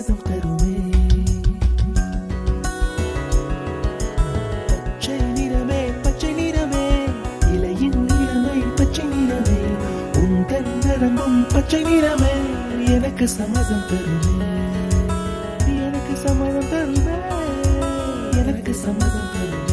சம்மதம் தருமே. பச்சை நிறமே பச்சை நிறமே, இலையின் நிறமை பச்சை நிறமே, உந்தன் நரம்பும் பச்சை நிறமே, எனக்கு சம்மதம் தருமே, எனக்கு சம்மதம் தருமே, எனக்கு சம்மதம் தருமே.